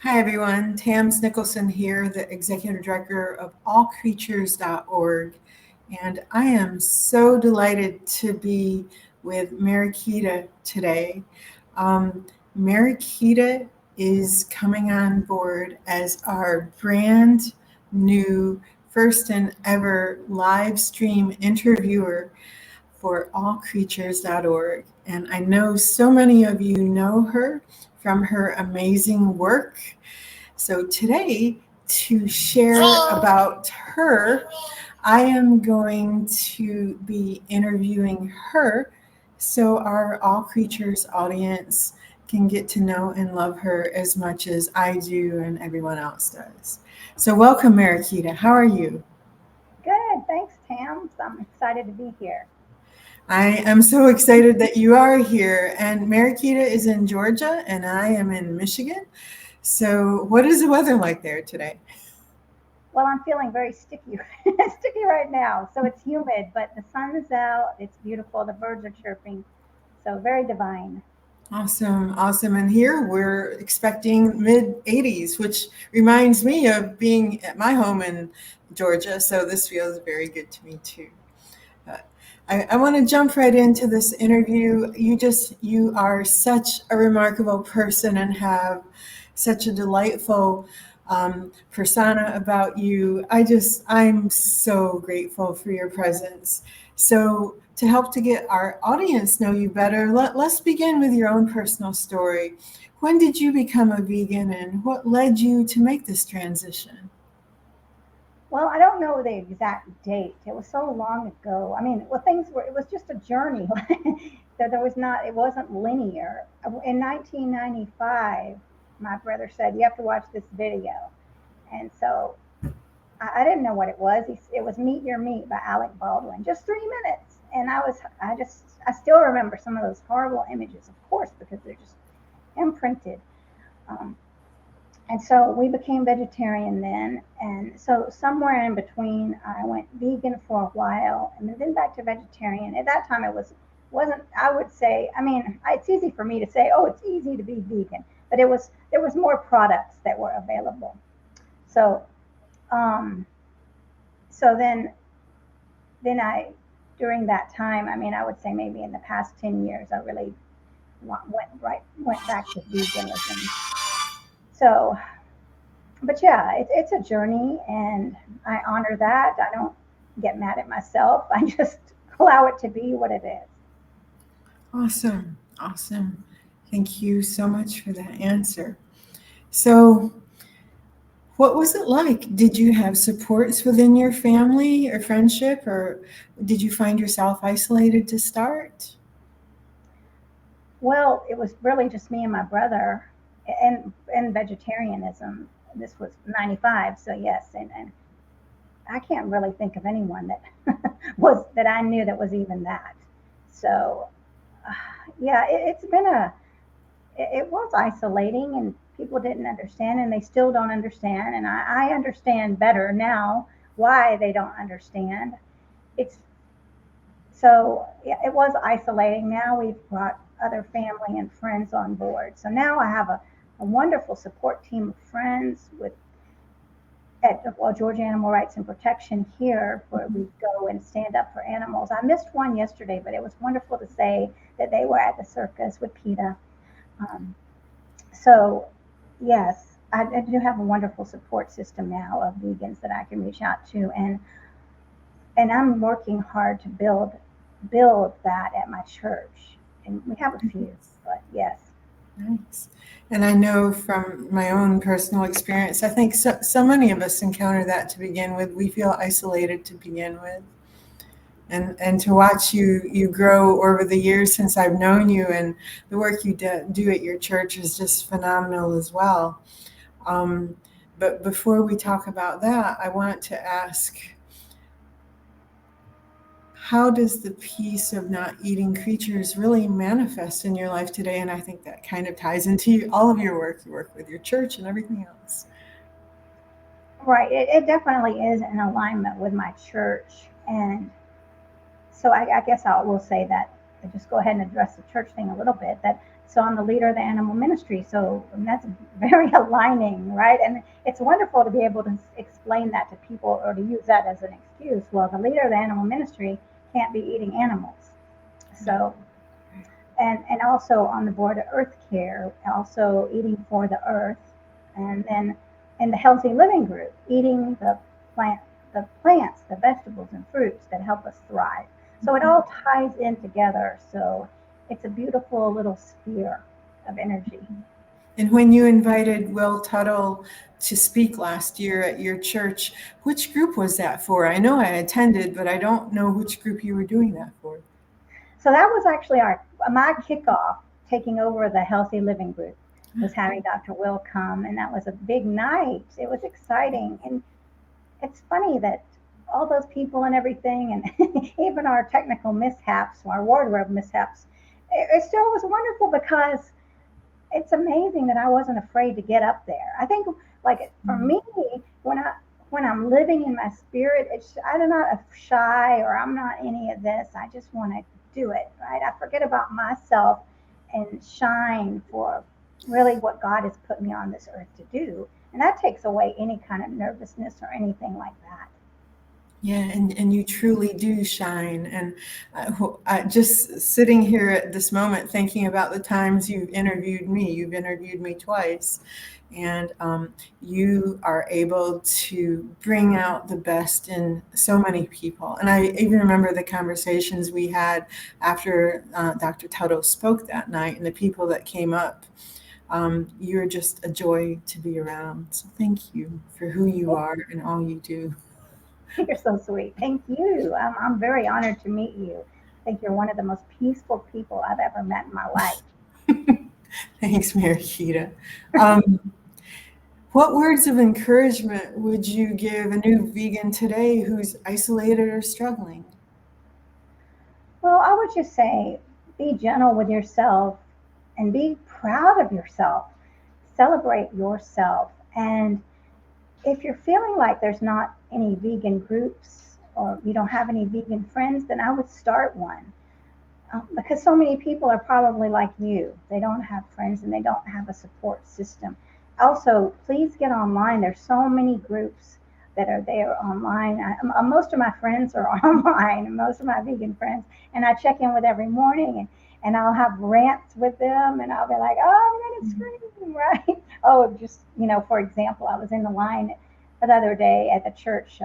Hi, everyone. Tams Nicholson here, the Executive Director of allcreatures.org. And I am so delighted to be with Mariquita today. Mariquita is coming on board as our brand new first and ever live stream interviewer for allcreatures.org. And I know so many of you know her from her amazing work. So today, to share about her, I am going to be interviewing her so our All Creatures audience can get to know and love her as much as I do and everyone else does. So, welcome, Mariquita. How are you? Good, thanks, Tam. I'm excited to be here. I am so excited that you are here. And Mariquita is in Georgia, and I am in Michigan. So, what is the weather like there today? Well, I'm feeling very sticky, sticky right now. So it's humid, but the sun is out. It's beautiful. The birds are chirping. So very divine. Awesome, awesome. And here we're expecting mid 80s, which reminds me of being at my home in Georgia. So this feels very good to me too. Uh, I want to jump right into this interview. You are such a remarkable person and have such a delightful persona about you. I'm so grateful for your presence. So, to help to get our audience know you better, let's begin with your own personal story. When did you become a vegan and what led you to make this transition? Well, I don't know the exact date. It was so long ago. I mean, well, things were, it was just a journey. There was not, it wasn't linear. In 1995, my brother said, "You have to watch this video." And so I didn't know what it was. It was Meet Your Meat by Alec Baldwin, just 3 minutes. And I still remember some of those horrible images, of course, because they're just imprinted. Um, and so we became vegetarian then. And so somewhere in between, I went vegan for a while and then back to vegetarian. At that time, wasn't, I would say, I mean, it's easy for me to say, oh, it's easy to be vegan, but there was more products that were available. So, um, so then during that time, I mean, I would say maybe in the past 10 years, I really went back to veganism. So, but yeah, it's a journey, and I honor that. I don't get mad at myself. I just allow it to be what it is. Awesome, awesome. Thank you so much for that answer. So, what was it like? Did you have supports within your family or friendship, or did you find yourself isolated to start? Well, it was really just me and my brother, and vegetarianism. This was '95, so yes, and I can't really think of anyone that was that I knew that was even that. So uh, yeah, it was isolating, and people didn't understand, and they still don't understand, and I understand better now why they don't understand. It's so yeah, it was isolating. Now we've brought other family and friends on board. So now I have a wonderful support team of friends with at Georgia Animal Rights and Protection here, where we go and stand up for animals. I missed one yesterday, but it was wonderful to say that they were at the circus with PETA. Um, so, yes, I do have a wonderful support system now of vegans that I can reach out to, and I'm working hard to build that at my church. And we have a few, but yes. Nice. And I know from my own personal experience, I think so many of us encounter that to begin with. We feel isolated to begin with. And to watch you grow over the years since I've known you and the work you do at your church is just phenomenal as well. Um, but before we talk about that, I want to ask, how does the peace of not eating creatures really manifest in your life today? And I think that kind of ties into all of your work. You work with your church and everything else. Right. It definitely is in alignment with my church. And so I guess I will say that, just go ahead and address the church thing a little bit. That So I'm the leader of the animal ministry. So that's very aligning, right? And it's wonderful to be able to explain that to people or to use that as an excuse. Well, the leader of the animal ministry can't be eating animals. So, and also on the board of Earth Care, also eating for the earth, and then in the healthy living group, eating the plants, the vegetables and fruits that help us thrive. So it all ties in together. So it's a beautiful little sphere of energy. And when you invited Will Tuttle to speak last year at your church, which group was that for? I know I attended, but I don't know which group you were doing that for. So that was actually my kickoff, taking over the healthy living group, was having Dr. Will come, and that was a big night. It was exciting, and it's funny that all those people and everything, and even our technical mishaps, our wardrobe mishaps, it still was wonderful because it's amazing that I wasn't afraid to get up there. I think, like for me, when I'm living in my spirit, I'm not shy or I'm not any of this. I just want to do it, right? I forget about myself and shine for really what God has put me on this earth to do. And that takes away any kind of nervousness or anything like that. Yeah, and you truly do shine. And I just sitting here at this moment thinking about the times you've interviewed me twice, and you are able to bring out the best in so many people. And I even remember the conversations we had after Dr. Tuttle spoke that night and the people that came up. You're just a joy to be around. So thank you for who you are and all you do. You're so sweet. Thank you. I'm very honored to meet you. I think you're one of the most peaceful people I've ever met in my life. Thanks, Mariquita. What words of encouragement would you give a new vegan today who's isolated or struggling? Well, I would just say be gentle with yourself and be proud of yourself. Celebrate yourself. And if you're feeling like there's not any vegan groups or you don't have any vegan friends, then I would start one. Because so many people are probably like you. They don't have friends and they don't have a support system. Also, please get online. There's so many groups that are there online. Most of my friends are online, most of my vegan friends, and I check in with every morning, and I'll have rants with them, and I'll be like, oh, I'm going to scream, right? Oh, just, for example, I was in the line the other day at the church,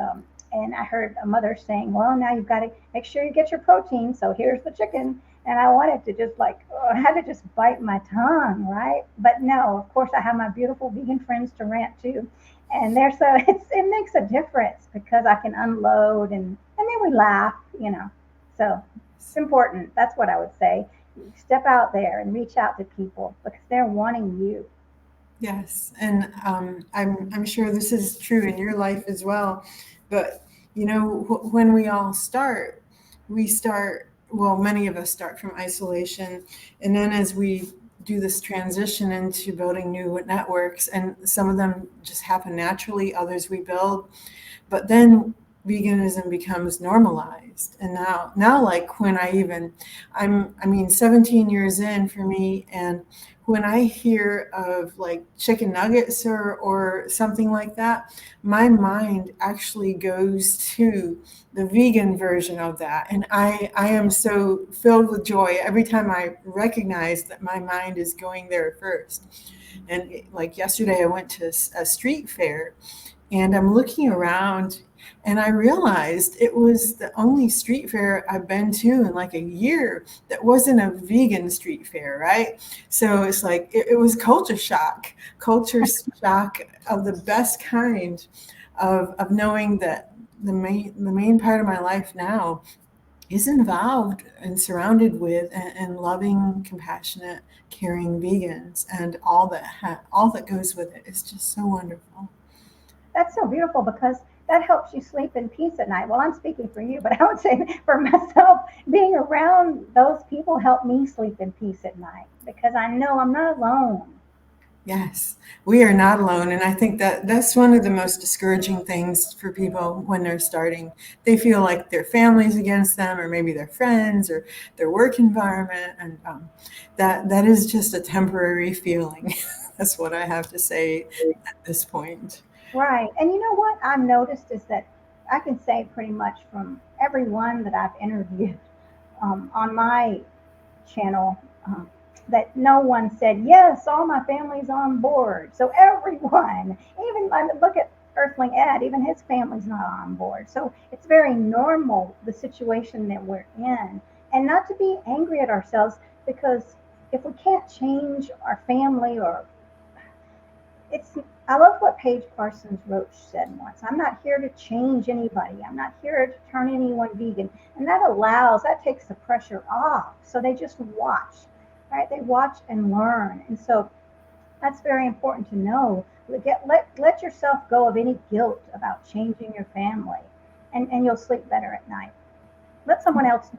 and I heard a mother saying, well, now you've got to make sure you get your protein, so here's the chicken. And I wanted to just I had to just bite my tongue, right? But no, of course, I have my beautiful vegan friends to rant to. And it makes a difference because I can unload and then we laugh. So it's important. That's what I would say. Step out there and reach out to people because they're wanting you. Yes, and I'm sure this is true in your life as well. But when we all start, well, many of us start from isolation, and then as we do this transition into building new networks, and some of them just happen naturally, others we build, but then veganism becomes normalized. And now like when I mean 17 years in for me, and when I hear of like chicken nuggets or something like that, my mind actually goes to the vegan version of that. And I am so filled with joy every time I recognize that my mind is going there first. And like yesterday, I went to a street fair, and I'm looking around, and I realized it was the only street fair I've been to in like a year that wasn't a vegan street fair, right? So it's like it was culture shock of the best kind of knowing that the main part of my life now is involved and surrounded with and loving, compassionate, caring vegans, and all that goes with it is just so wonderful. That's so beautiful because that helps you sleep in peace at night. Well, I'm speaking for you, but I would say for myself, being around those people help me sleep in peace at night because I know I'm not alone. Yes, we are not alone. And I think that that's one of the most discouraging things for people when they're starting. They feel like their family's against them, or maybe their friends, or their work environment. And that is just a temporary feeling. That's what I have to say at this point. Right. And you know what I've noticed is that I can say pretty much from everyone that I've interviewed on my channel, that no one said, yes, all my family's on board. So everyone, even look at Earthling Ed, even his family's not on board. So it's very normal, the situation that we're in, and not to be angry at ourselves, because if we can't change our family, or it's, I love what Paige Parsons Roach said once. I'm not here to change anybody. I'm not here to turn anyone vegan. And that takes the pressure off. So they just watch, right? They watch and learn. And so that's very important to know. Let yourself go of any guilt about changing your family, and you'll sleep better at night. Let someone else do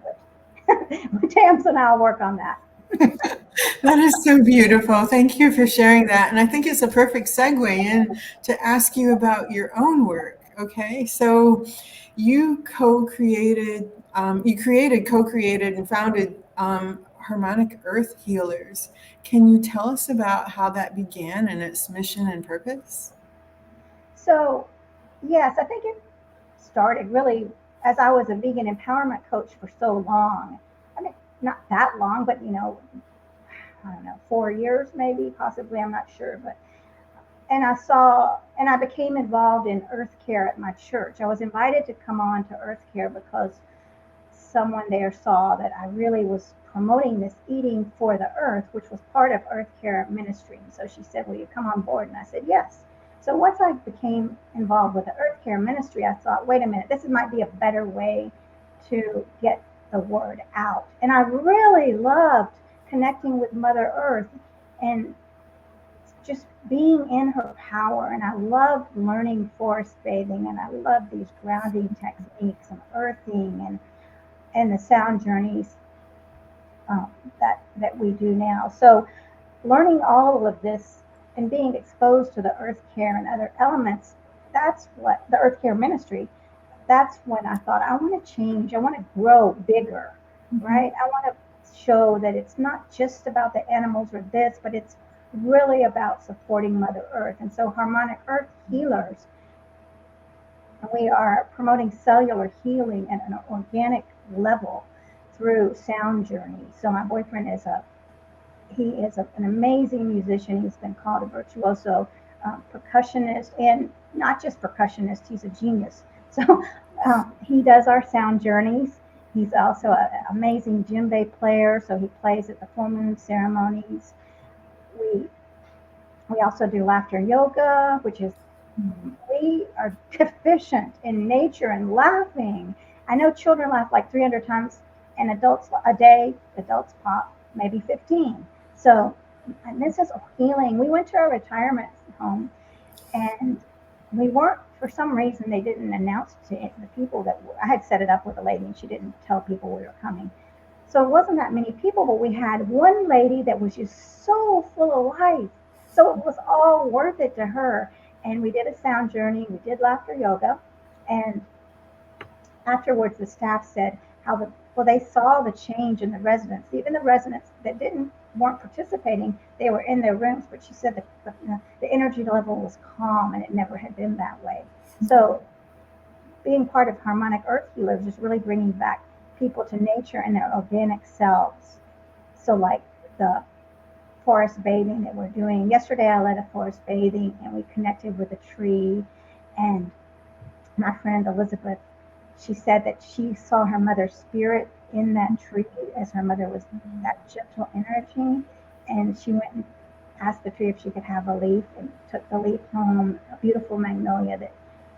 it. Tams and I'll work on that. That is so beautiful. Thank you for sharing that. And I think it's a perfect segue in to ask you about your own work. Okay, so you co-created, and founded Harmonic Earth Healers. Can you tell us about how that began and its mission and purpose? So, yes, I think it started really as I was a vegan empowerment coach for so long. I mean, not that long, but I don't know, 4 years maybe, possibly, I'm not sure. But and I became involved in Earth Care at my church. I was invited to come on to Earth Care because someone there saw that I really was promoting this eating for the earth, which was part of Earth Care ministry. And so she said, will you come on board? And I said, yes. So once I became involved with the Earth Care ministry, I thought, wait a minute, this might be a better way to get the word out. And I really loved connecting with Mother Earth and just being in her power. And I love learning forest bathing, and I love these grounding techniques and earthing, and the sound journeys that we do now. So learning all of this and being exposed to the Earth Care and other elements, that's what the Earth Care ministry, that's when I thought, I want to change, I want to grow bigger, right? I want to show that it's not just about the animals or this, but it's really about supporting Mother Earth. And so Harmonic Earth Healers, we are promoting cellular healing at an organic level through sound journey. So my boyfriend is an amazing musician. He's been called a virtuoso percussionist, and not just percussionist, he's a genius. So he does our sound journeys. He's also an amazing djembe player, so he plays at the full moon ceremonies. We also do laughter yoga, which is, we are deficient in nature and laughing. I know children laugh like 300 times, and adults a day, adults pop maybe 15. So, and this is healing. We went to a retirement home, and we weren't, for some reason, they didn't announce to the people that I had set it up with a lady, and she didn't tell people we were coming. So it wasn't that many people, but we had one lady that was just so full of life. So it was all worth it to her. And we did a sound journey, we did laughter yoga, and afterwards the staff said how they saw the change in the residents, even the residents that weren't participating, they were in their rooms, but she said that the energy level was calm, and it never had been that way. So being part of Harmonic Earth Healers is really bringing back people to nature and their organic selves. So like the forest bathing that we're doing. Yesterday I led a forest bathing, and we connected with a tree, and my friend Elizabeth, she said that she saw her mother's spirit in that tree, as her mother was that gentle energy, and she went and asked the tree if she could have a leaf, and took the leaf home, a beautiful magnolia that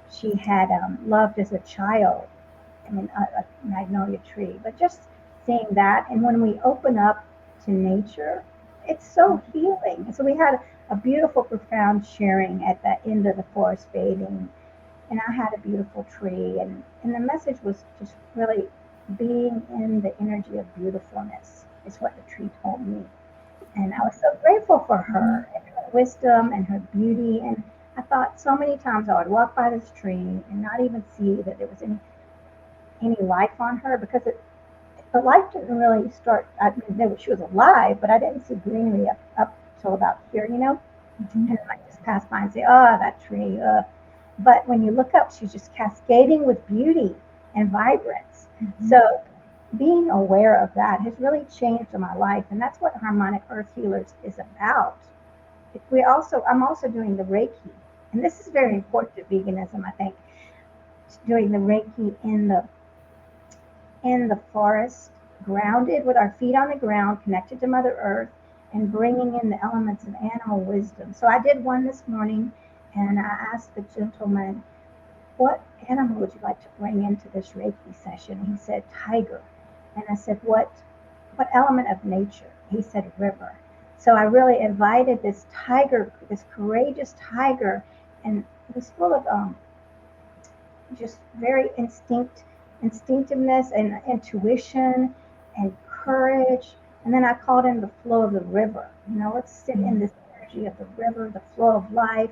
she had loved as a child. I mean, a magnolia tree. But just seeing that, and when we open up to nature, it's so healing. So we had a beautiful, profound sharing at the end of the forest bathing, and I had a beautiful tree, and the message was just really being in the energy of beautifulness is what the tree told me. And I was so grateful for her. wisdom and her beauty. And I thought so many times I would walk by this tree and not even see that there was any life on her, because the life didn't really start. I mean, she was alive, but I didn't see greenery up till about here, Mhm. And I just pass by and say, oh, that tree. But when you look up, she's just cascading with beauty and vibrance. Mhm. So being aware of that has really changed my life, and that's what Harmonic Earth Healers is about. I'm also doing the Reiki, and this is very important to veganism, I think. Doing the Reiki in the forest, grounded with our feet on the ground, connected to Mother Earth, and bringing in the elements of animal wisdom. So I did one this morning, and I asked the gentleman, what animal would you like to bring into this Reiki session? He said, tiger. And I said, what element of nature? He said, river. So I really invited this tiger, this courageous tiger, and it was full of just very instinctiveness and intuition and courage. And then I called in the flow of the river. Let's sit in this energy of the river, the flow of life,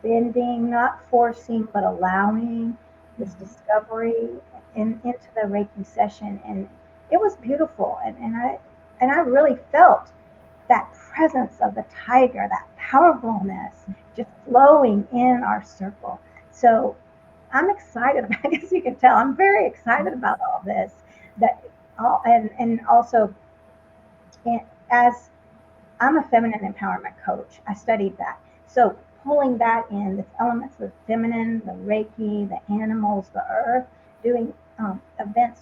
bending, not forcing, but allowing this discovery into the Reiki session. And it was beautiful. And I really felt that presence of the tiger, that powerfulness just flowing in our circle. So I'm excited about, I guess you can tell, I'm very excited about all this. That and also, as I'm a feminine empowerment coach, I studied that. So pulling that in, the elements of feminine, the Reiki, the animals, the earth, doing events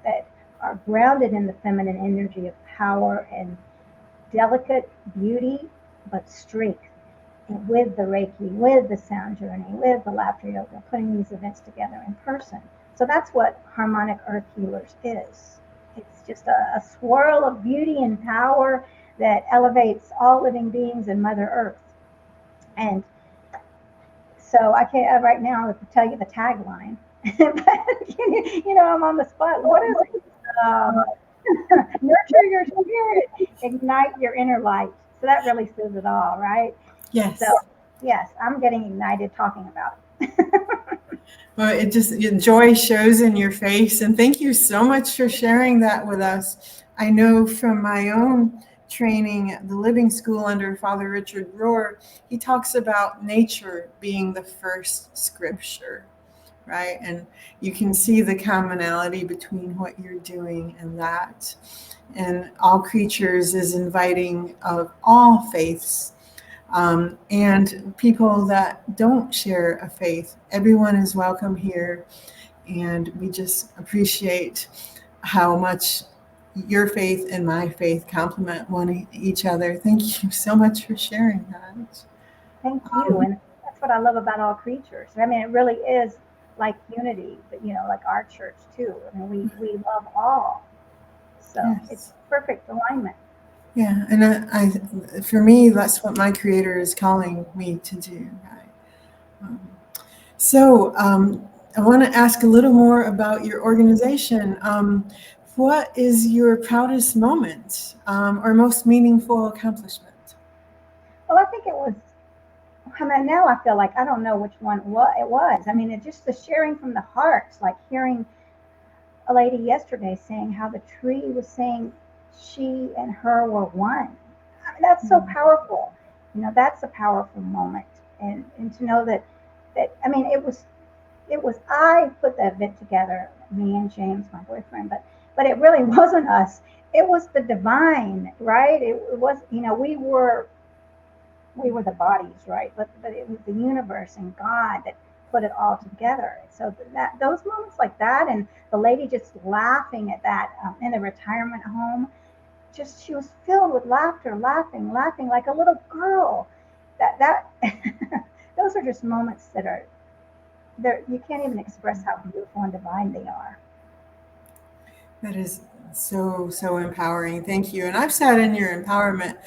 that are grounded in the feminine energy of power and delicate beauty, but strength. And with the Reiki, with the sound journey, with the laughter yoga, putting these events together in person. So that's what Harmonic Earth Healers is. It's just a swirl of beauty and power that elevates all living beings in Mother Earth. And so I can't right now tell you the tagline, but I'm on the spot. What is it? Um, Nurture your spirit, ignite your inner light. So that really says it all, right? So, Yes. yes, I'm getting ignited talking about it. Well, it just joy shows in your face. And thank you so much for sharing that with us. I know from my own training at the Living School under Father Richard Rohr, he talks about nature being the first scripture, right? And you can see the commonality between what you're doing and that. And all creatures is inviting of all faiths, and people that don't share a faith. Everyone is welcome here, and we just appreciate how much your faith and my faith complement each other. Thank you so much for sharing that. Thank you. And that's what I love about all creatures. I mean, it really is like unity, but like our church too. I mean, we love all. So it's Yes. perfect alignment. Yeah, and for me, that's what my Creator is calling me to do. Right? Um, so I want to ask a little more about your organization. What is your proudest moment or most meaningful accomplishment? Well, I think it was. I mean, now I feel like I don't know which one it was. I mean, it's just the sharing from the hearts, like hearing a lady yesterday saying how the tree was saying she and her were one. I mean, that's so powerful. That's a powerful moment. And to know that I mean, it was I put the event together, me and James, my boyfriend, but it really wasn't us. It was the divine, right? It was, we were the bodies, right? But it was the universe and God that put it all together. So that those moments like that, and the lady just laughing at that in the retirement home, just she was filled with laughter, laughing like a little girl. That those are just moments that are there. You can't even express how beautiful and divine they are. That is so empowering. Thank you. And I've sat in your empowerment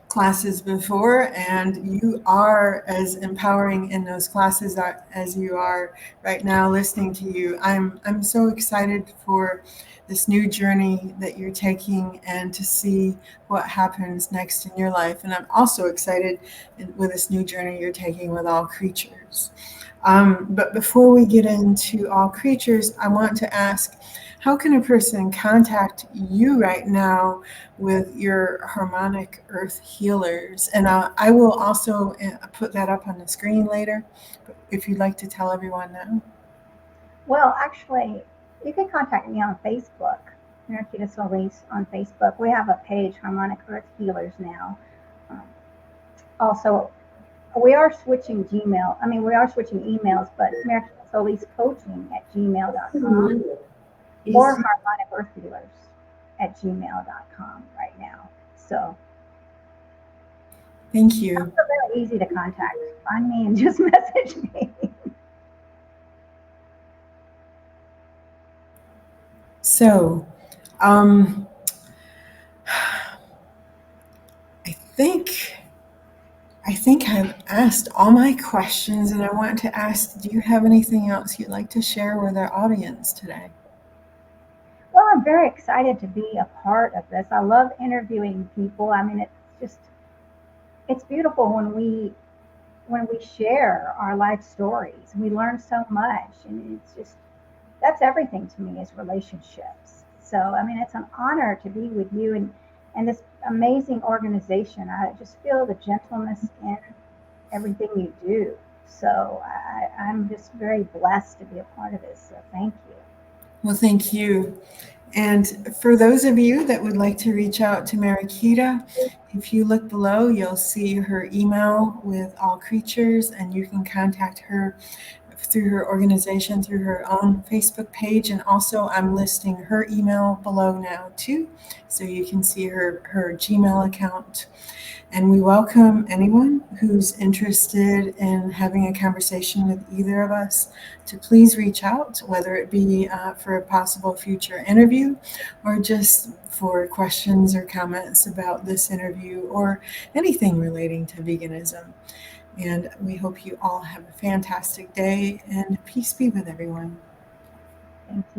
classes before, and you are as empowering in those classes as you are right now listening to you. I'm so excited for this new journey that you're taking and to see what happens next in your life. And I'm also excited with this new journey you're taking with All Creatures. But before we get into All Creatures, I want to ask, how can a person contact you right now with your harmonic earth healers? And I will also put that up on the screen later, if you'd like to tell everyone now. Well, actually, you can contact me on Facebook, Mariquita Solis on Facebook. We have a page, Harmonic Earth Healers now. Um, Also, we are switching Gmail. I mean, we are switching emails, but Mariquita Solis Coaching at gmail.com or Harmonic Earth Healers at gmail.com right now. So Thank it's you. also very easy to contact. Find me and just message me. So, I think I've asked all my questions, and I want to ask, do you have anything else you'd like to share with our audience today? Well, I'm very excited to be a part of this. I love interviewing people. I mean, it's beautiful when we share our life stories. We learn so much, and it's just that's everything to me is relationships. So, I mean, it's an honor to be with you and this amazing organization. I just feel the gentleness in everything you do. So, I'm just very blessed to be a part of this. So, thank you. Well, thank you. And for those of you that would like to reach out to Mariquita, if you look below, you'll see her email with All Creatures, and you can contact her through her organization, through her own Facebook page. And also, I'm listing her email below now too, so you can see her Gmail account. And we welcome anyone who's interested in having a conversation with either of us to please reach out, whether it be for a possible future interview or just for questions or comments about this interview or anything relating to veganism. And we hope you all have a fantastic day, and peace be with everyone. Thank you.